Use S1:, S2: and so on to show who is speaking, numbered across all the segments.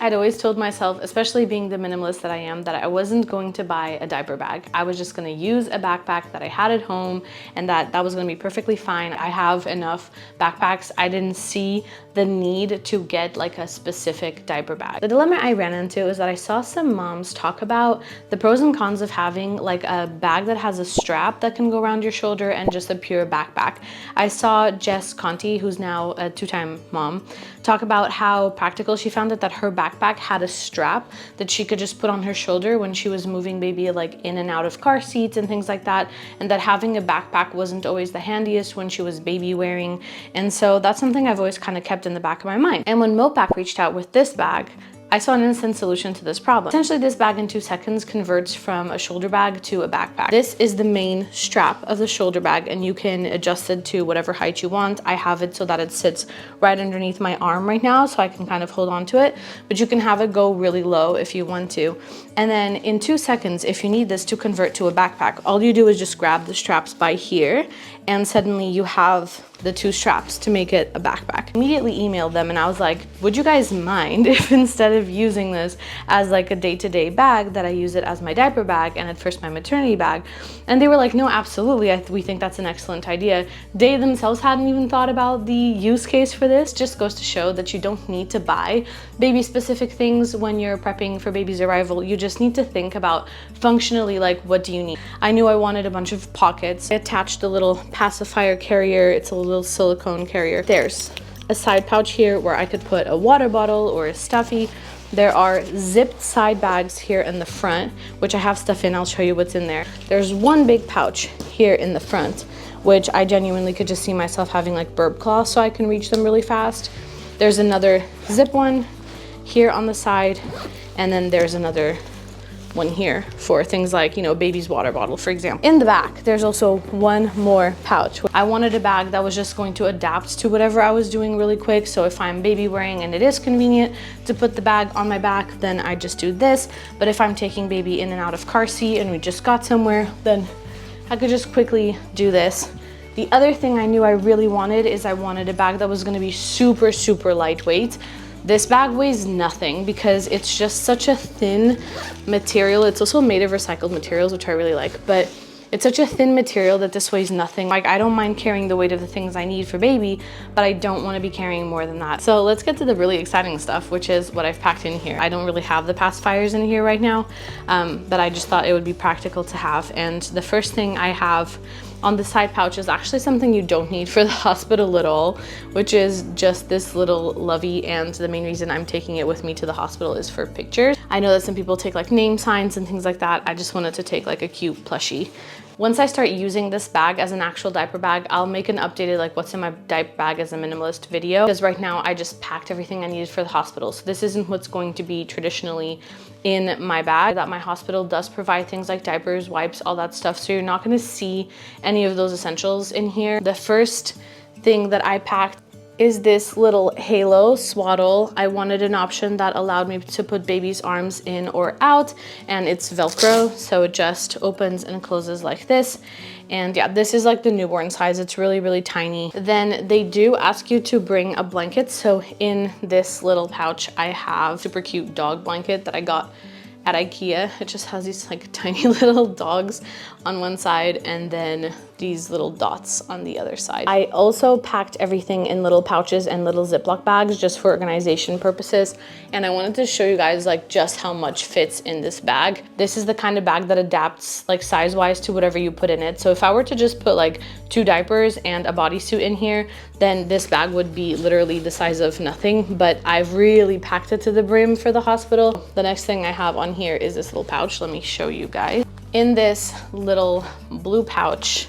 S1: I'd always told myself, especially being the minimalist that I am, that I wasn't going to buy a diaper bag. I was just gonna use a backpack that I had at home, and that was gonna be perfectly fine. I have enough backpacks. I didn't see the need to get like a specific diaper bag. The dilemma I ran into is that I saw some moms talk about the pros and cons of having like a bag that has a strap that can go around your shoulder and just a pure backpack. I saw Jess Conti, who's now a two-time mom, talk about how practical she found it, that her backpack had a strap that she could just put on her shoulder when she was moving baby like in and out of car seats and things like that, and that having a backpack wasn't always the handiest when she was baby wearing. And so that's something I've always kind of kept in the back of my mind. And when Mopak reached out with this bag, I saw an instant solution to this problem. Essentially, this bag in 2 seconds converts from a shoulder bag to a backpack. This is the main strap of the shoulder bag, and you can adjust it to whatever height you want. I have it so that it sits right underneath my arm right now, so I can kind of hold on to it, but you can have it go really low if you want to. And then in 2 seconds, if you need this to convert to a backpack, all you do is just grab the straps by here, and suddenly you have the 2 straps to make it a backpack. Immediately emailed them and I was like, would you guys mind if instead of using this as like a day-to-day bag, that I use it as my diaper bag and at first my maternity bag? And they were like, no, absolutely, we think that's an excellent idea. They themselves hadn't even thought about the use case for this. Just goes to show that you don't need to buy baby specific things when you're prepping for baby's arrival. You just need to think about functionally, like, what do you need? I knew I wanted a bunch of pockets. I attached a little pacifier carrier. It's a little silicone carrier. There's a side pouch here where I could put a water bottle or a stuffy. There are zipped side bags here in the front, which I have stuff in. I'll show you what's in there. There's one big pouch here in the front, which I genuinely could just see myself having like burp cloths so I can reach them really fast. There's another zip one here on the side, and then there's another one here for things like, you know, baby's water bottle, for example. In the back, there's also one more pouch. I wanted a bag that was just going to adapt to whatever I was doing really quick. So if I'm baby wearing and it is convenient to put the bag on my back, then I just do this. But if I'm taking baby in and out of car seat and we just got somewhere, then I could just quickly do this. The other thing I knew I really wanted is I wanted a bag that was going to be super, super lightweight. This bag weighs nothing because it's just such a thin material. It's also made of recycled materials, which I really like, but it's such a thin material that this weighs nothing. Like, I don't mind carrying the weight of the things I need for baby, but I don't want to be carrying more than that. So let's get to the really exciting stuff, which is what I've packed in here. I don't really have the pacifiers in here right now, but I just thought it would be practical to have. And the first thing I have on the side pouch is actually something you don't need for the hospital at all, which is just this little lovey, and the main reason I'm taking it with me to the hospital is for pictures. I know that some people take like name signs and things like that. I just wanted to take like a cute plushie. Once I start using this bag as an actual diaper bag, I'll make an updated like what's in my diaper bag as a minimalist video, because right now I just packed everything I needed for the hospital. So this isn't what's going to be traditionally in my bag. That my hospital does provide things like diapers, wipes, all that stuff. So you're not gonna see any of those essentials in here. The first thing that I packed is this little halo swaddle. I wanted an option that allowed me to put baby's arms in or out, and it's Velcro, so it just opens and closes like this. And yeah, this is like the newborn size. It's really, really tiny. Then they do ask you to bring a blanket. So in this little pouch, I have a super cute dog blanket that I got at IKEA. It just has these like tiny little dogs on one side and then these little dots on the other side. I also packed everything in little pouches and little Ziploc bags just for organization purposes. And I wanted to show you guys like just how much fits in this bag. This is the kind of bag that adapts like size-wise to whatever you put in it. So if I were to just put like 2 diapers and a bodysuit in here, then this bag would be literally the size of nothing, but I've really packed it to the brim for the hospital. The next thing I have on here is this little pouch. Let me show you guys. In this little blue pouch,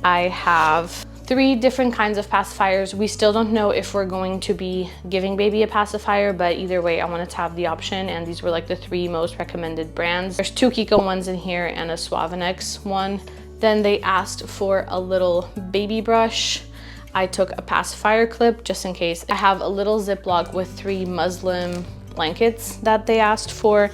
S1: I have 3 different kinds of pacifiers. We still don't know if we're going to be giving baby a pacifier, but either way, I wanted to have the option, and these were like the 3 most recommended brands. There's 2 Kiko ones in here and a 7X one. Then they asked for a little baby brush. I took a pacifier clip just in case. I have a little Ziploc with 3 muslin blankets that they asked for.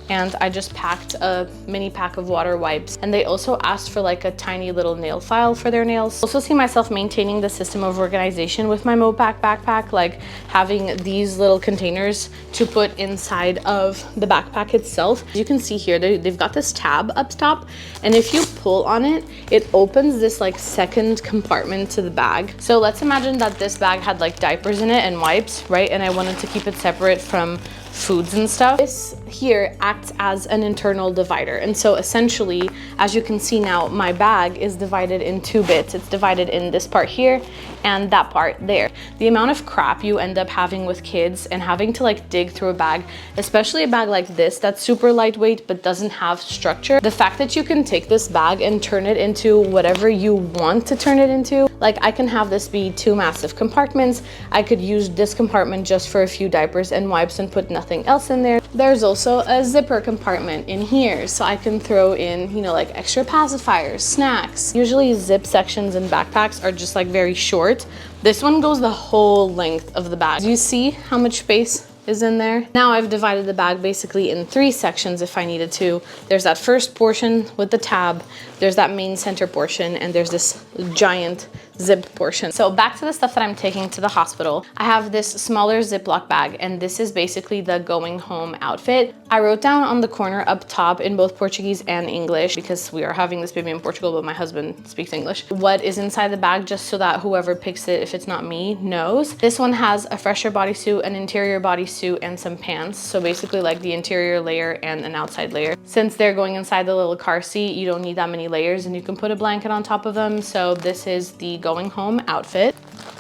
S1: and I just packed a mini pack of water wipes. And they also asked for like a tiny little nail file for their nails. Also see myself maintaining the system of organization with my Mopak backpack, like having these little containers to put inside of the backpack itself. As you can see here, they've got this tab up top, and if you pull on it, it opens this like second compartment to the bag. So let's imagine that this bag had like diapers in it and wipes, right? And I wanted to keep it separate from foods and stuff. This here acts as an internal divider. And so essentially, as you can see now, my bag is divided in two bits. It's divided in this part here and that part there. The amount of crap you end up having with kids and having to like dig through a bag, especially a bag like this that's super lightweight but doesn't have structure. The fact that you can take this bag and turn it into whatever you want to turn it into, like I can have this be two massive compartments. I could use this compartment just for a few diapers and wipes and put nothing else in there. There's also a zipper compartment in here, so I can throw in, you know, like extra pacifiers, snacks. Usually zip sections in backpacks are just like very short. This one goes the whole length of the bag. Do you see how much space is in there? Now I've divided the bag basically in three sections if I needed to. There's that first portion with the tab, there's that main center portion, and there's this giant zip portion. So back to the stuff that I'm taking to the hospital. I have this smaller Ziploc bag, and this is basically the going home outfit. I wrote down on the corner up top in both Portuguese and English, because we are having this baby in Portugal, but my husband speaks English, what is inside the bag, just so that whoever picks it, if it's not me, knows. This one has a fresher bodysuit, an interior bodysuit, and some pants. So basically like the interior layer and an outside layer. Since they're going inside the little car seat, you don't need that many layers, and you can put a blanket on top of them. So this is the going home outfit.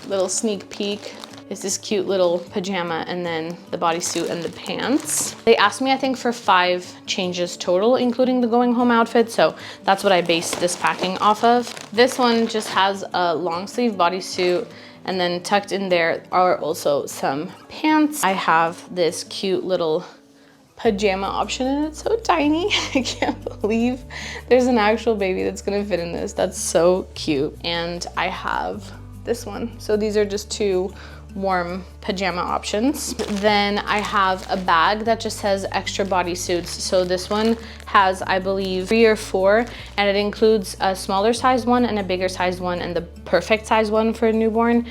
S1: Little sneak peek is this cute little pajama, and then the bodysuit and the pants. They asked me, I think, for 5 changes total, including the going home outfit. So that's what I based this packing off of. This one just has a long sleeve bodysuit, and then tucked in there are also some pants. I have this cute little pajama option, and it's so tiny. I can't believe there's an actual baby that's gonna fit in this. That's so cute. And I have this one. So these are just 2 warm pajama options. Then I have a bag that just says extra bodysuits. So this one has, I believe, 3 or 4, and it includes a smaller size one and a bigger size one and the perfect size one for a newborn.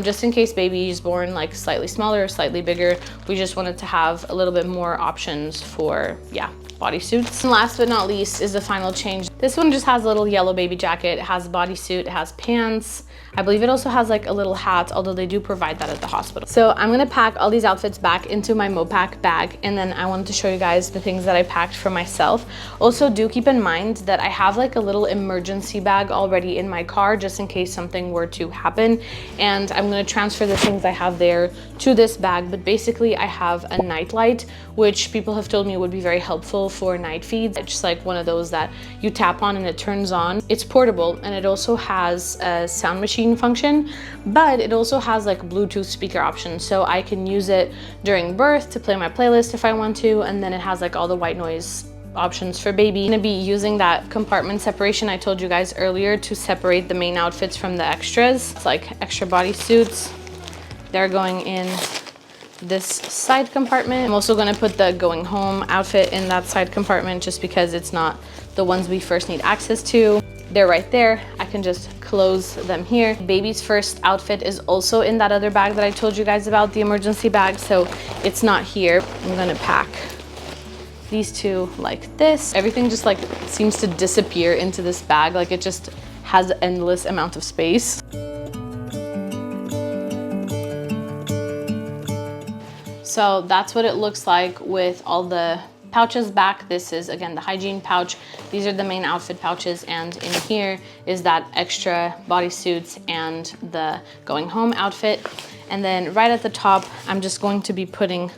S1: Just in case baby is born like slightly smaller or slightly bigger, we just wanted to have a little bit more options for, yeah, bodysuits. And last but not least is the final change. This one just has a little yellow baby jacket. It has a bodysuit, it has pants. I believe it also has like a little hat, although they do provide that at the hospital. So I'm gonna pack all these outfits back into my Mopak bag, and then I wanted to show you guys the things that I packed for myself. Also, do keep in mind that I have like a little emergency bag already in my car, just in case something were to happen. And I'm gonna transfer the things I have there to this bag. But basically I have a night light, which people have told me would be very helpful for night feeds. It's just like one of those that you tap on and it turns on. It's portable, and it also has a sound machine function, but it also has like Bluetooth speaker options, so I can use it during birth to play my playlist if I want to, and then it has like all the white noise options for baby. I'm gonna be using that compartment separation I told you guys earlier to separate the main outfits from the extras. It's like extra bodysuits. They're going in this side compartment. I'm also gonna put the going home outfit in that side compartment, just because it's not the ones we first need access to. They're right there. I can just close them here. Baby's first outfit is also in that other bag that I told you guys about, the emergency bag, so it's not here. I'm gonna pack these 2 like this. Everything just like seems to disappear into this bag, like it just has an endless amount of space. So that's what it looks like with all the pouches back. This is again the hygiene pouch. These are the main outfit pouches, and in here is that extra bodysuits and the going home outfit. And then right at the top, I'm just going to be putting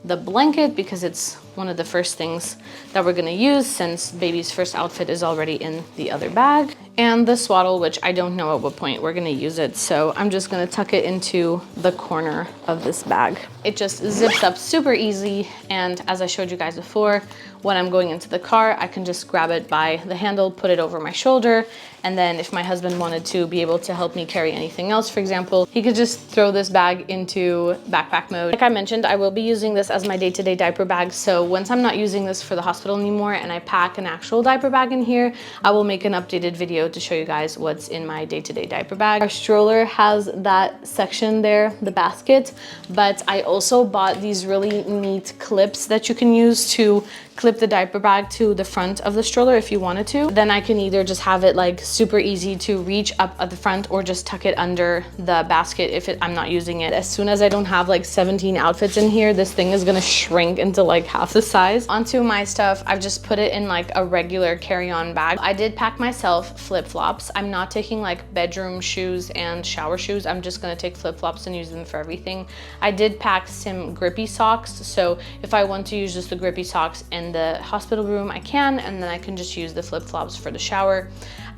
S1: the blanket, because it's one of the first things that we're gonna use since baby's first outfit is already in the other bag. and the swaddle, which I don't know at what point we're gonna use it. So I'm just gonna tuck it into the corner of this bag. It just zips up super easy. And as I showed you guys before, when I'm going into the car, I can just grab it by the handle, put it over my shoulder. And then if my husband wanted to be able to help me carry anything else, for example, he could just throw this bag into backpack mode. Like I mentioned, I will be using this as my day-to-day diaper bag. So once I'm not using this for the hospital anymore and I pack an actual diaper bag in here, I will make an updated video to show you guys what's in my day-to-day diaper bag. Our stroller has that section there, the basket, but I also bought these really neat clips that you can use to clip the diaper bag to the front of the stroller if you wanted to. Then I can either just have it like super easy to reach up at the front or just tuck it under the basket if I'm not using it. As soon as I don't have like 17 outfits in here, this thing is gonna shrink into like half the size. Onto my stuff, I've just put it in like a regular carry-on bag. I did pack myself flip-flops. I'm not taking like bedroom shoes and shower shoes. I'm just gonna take flip-flops and use them for everything. I did pack some grippy socks, so if I want to use just the grippy socks in the hospital room, I can, and then I can just use the flip-flops for the shower.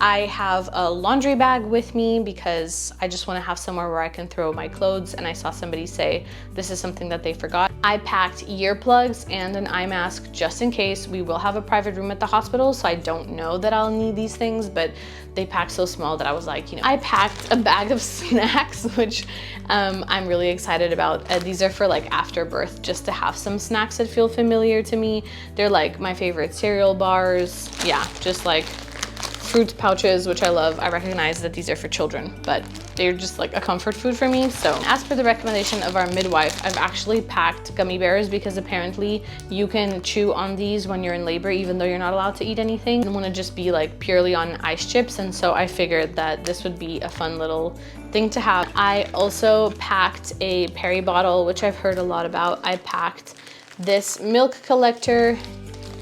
S1: I have a laundry bag with me because I just want to have somewhere where I can throw my clothes, and I saw somebody say this is something that they forgot. I packed earplugs and an eye mask just in case. We will have a private room at the hospital, so I don't know that I'll need these things, but they packed so small that I was like, you know. I packed a bag of snacks, which I'm really excited about. These are for like after birth, just to have some snacks that feel familiar to me. They're like my favorite cereal bars. Yeah, just like fruit pouches, which I love. I recognize that these are for children, but they're just like a comfort food for me. So as per the recommendation of our midwife, I've actually packed gummy bears because apparently you can chew on these when you're in labor, even though you're not allowed to eat anything. I don't want to just be like purely on ice chips. And so I figured that this would be a fun little thing to have. I also packed a peri bottle, which I've heard a lot about. I packed this milk collector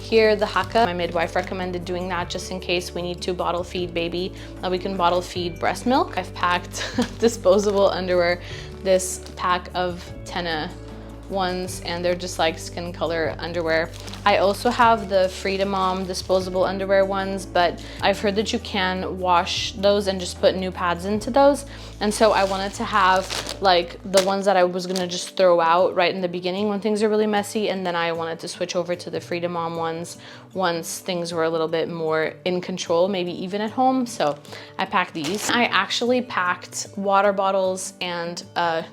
S1: here, the Haka. My midwife recommended doing that just in case we need to bottle feed baby. We can bottle feed breast milk. I've packed disposable underwear, this pack of Tenna ones, and they're just like skin color underwear. I also have the Freedom Mom disposable underwear ones, but I've heard that you can wash those and just put new pads into those. And so I wanted to have like the ones that I was gonna just throw out right in the beginning when things are really messy, and then I wanted to switch over to the Freedom Mom ones once things were a little bit more in control, maybe even at home. So I packed these. I actually packed water bottles and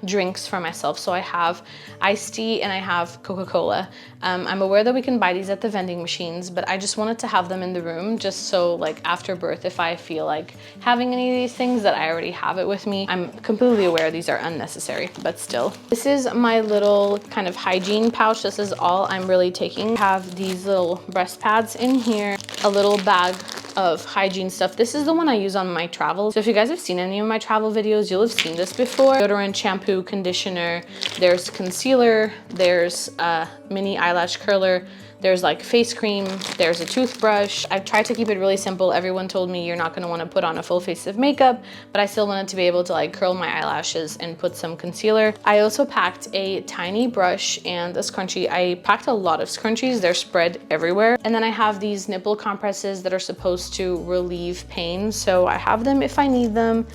S1: drinks for myself. So I have iced tea and I have Coca-Cola. I'm aware that we can buy these at the vending machines, but I just wanted to have them in the room just so like after birth, if I feel like having any of these things, that I already have it with me. I'm completely aware these are unnecessary, but still. This is my little kind of hygiene pouch. This is all I'm really taking. I have these little breast pads in here, a little bag of hygiene stuff. This is the one I use on my travel. So if you guys have seen any of my travel videos, you'll have seen this before. Deodorant, shampoo, conditioner, there's concealer, there's a mini eyelash curler, there's like face cream, there's a toothbrush. I've tried to keep it really simple. Everyone told me you're not gonna wanna put on a full face of makeup, but I still wanted to be able to like curl my eyelashes and put some concealer. I also packed a tiny brush and a scrunchie. I packed a lot of scrunchies. They're spread everywhere. And then I have these nipple compresses that are supposed to relieve pain. So I have them if I need them.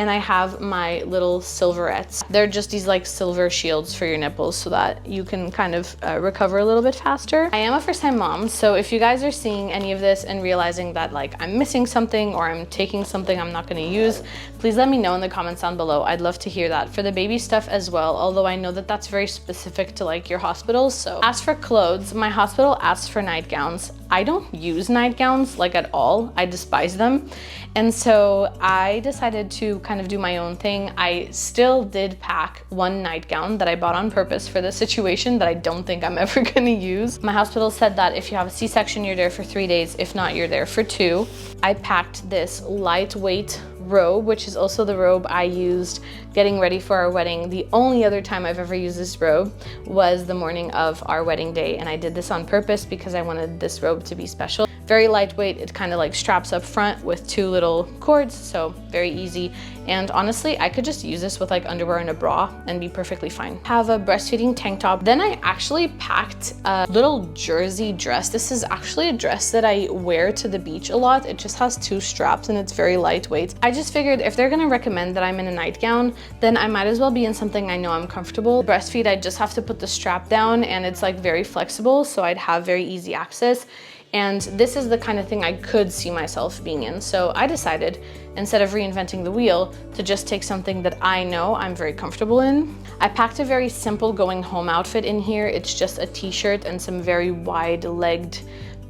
S1: And I have my little silverettes. They're just these like silver shields for your nipples so that you can kind of recover a little bit faster. I am a first-time mom, so if you guys are seeing any of this and realizing that like I'm missing something or I'm taking something I'm not gonna use, please let me know in the comments down below. I'd love to hear that for the baby stuff as well, although I know that that's very specific to like your hospitals. So as for clothes, my hospital asks for nightgowns. I don't use nightgowns like at all. I despise them. And so I decided to kind of do my own thing. I still did pack one nightgown that I bought on purpose for this situation that I don't think I'm ever gonna use. My hospital said that if you have a C-section, you're there for 3 days. If not, you're there for 2. I packed this lightweight robe, which is also the robe I used getting ready for our wedding. The only other time I've ever used this robe was the morning of our wedding day, and I did this on purpose because I wanted this robe to be special. Very lightweight. It kind of like straps up front with 2 little cords, so very easy. And honestly, I could just use this with like underwear and a bra and be perfectly fine. Have a breastfeeding tank top. Then I actually packed a little jersey dress. This is actually a dress that I wear to the beach a lot. It just has 2 straps and it's very lightweight. I just figured if they're gonna recommend that I'm in a nightgown, then I might as well be in something I know I'm comfortable. Breastfeed, I just have to put the strap down and it's like very flexible, so I'd have very easy access. And this is the kind of thing I could see myself being in. So I decided, instead of reinventing the wheel, to just take something that I know I'm very comfortable in. I packed a very simple going home outfit in here. It's just a t-shirt and some very wide-legged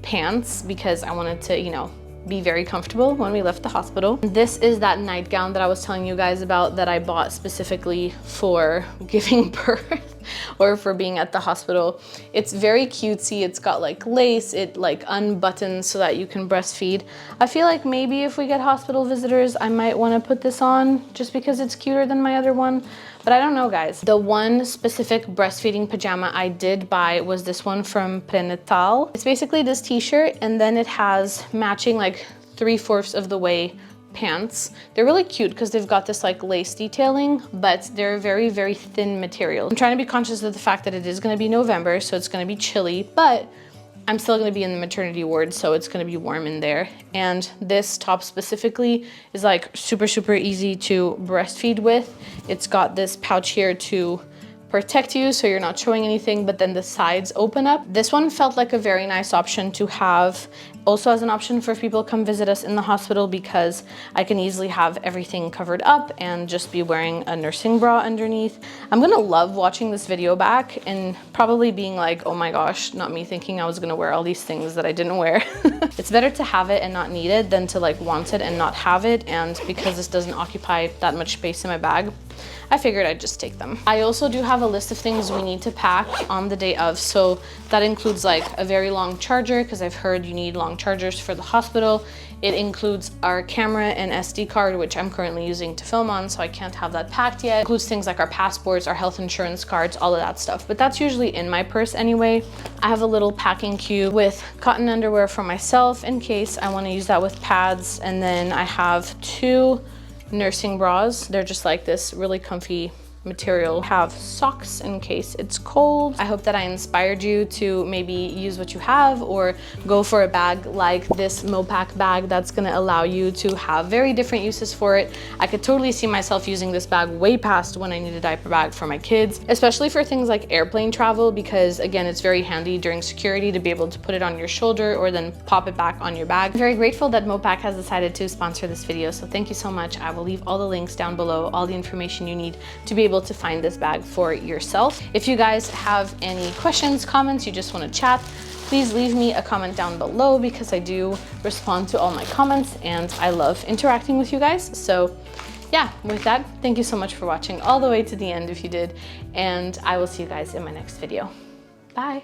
S1: pants because I wanted to, you know, be very comfortable when we left the hospital. This is that nightgown that I was telling you guys about that I bought specifically for giving birth or for being at the hospital. It's very cutesy. It's got like lace. It like unbuttons so that you can breastfeed. I feel like maybe if we get hospital visitors, I might want to put this on just because it's cuter than my other one. But I don't know, guys. The one specific breastfeeding pajama I did buy was this one from Prenatal. It's basically this t-shirt and then it has matching like 3/4 of the way pants. They're really cute because they've got this like lace detailing, but they're very, very thin material. I'm trying to be conscious of the fact that it is going to be November, so it's going to be chilly, but I'm still going to be in the maternity ward, so it's going to be warm in there. And this top specifically is like super, super easy to breastfeed with. It's got this pouch here to protect you so you're not showing anything, but then the sides open up. This one felt like a very nice option to have also as an option for if people come visit us in the hospital, because I can easily have everything covered up and just be wearing a nursing bra underneath. I'm gonna love watching this video back and probably being like, oh my gosh, not me thinking I was gonna wear all these things that I didn't wear. It's better to have it and not need it than to like want it and not have it. And because this doesn't occupy that much space in my bag, I figured I'd just take them. I also do have a list of things we need to pack on the day of. So that includes like a very long charger, because I've heard you need long chargers for the hospital. It includes our camera and SD card, which I'm currently using to film on, so I can't have that packed yet. It includes things like our passports, our health insurance cards, all of that stuff. But that's usually in my purse anyway. I have a little packing cube with cotton underwear for myself in case I want to use that with pads. And then I have 2 nursing bras. They're just like this really comfy material. Have socks in case it's cold. I hope that I inspired you to maybe use what you have or go for a bag like this Mopak bag that's gonna allow you to have very different uses for it. I could totally see myself using this bag way past when I need a diaper bag for my kids, especially for things like airplane travel, because again, it's very handy during security to be able to put it on your shoulder or then pop it back on your bag. I'm very grateful that Mopak has decided to sponsor this video, so thank you so much. I will leave all the links down below, all the information you need to be able to find this bag for yourself. If you guys have any questions, comments, you just want to chat, please leave me a comment down below, because I do respond to all my comments and I love interacting with you guys. So yeah, with that, thank you so much for watching all the way to the end if you did, and I will see you guys in my next video. Bye.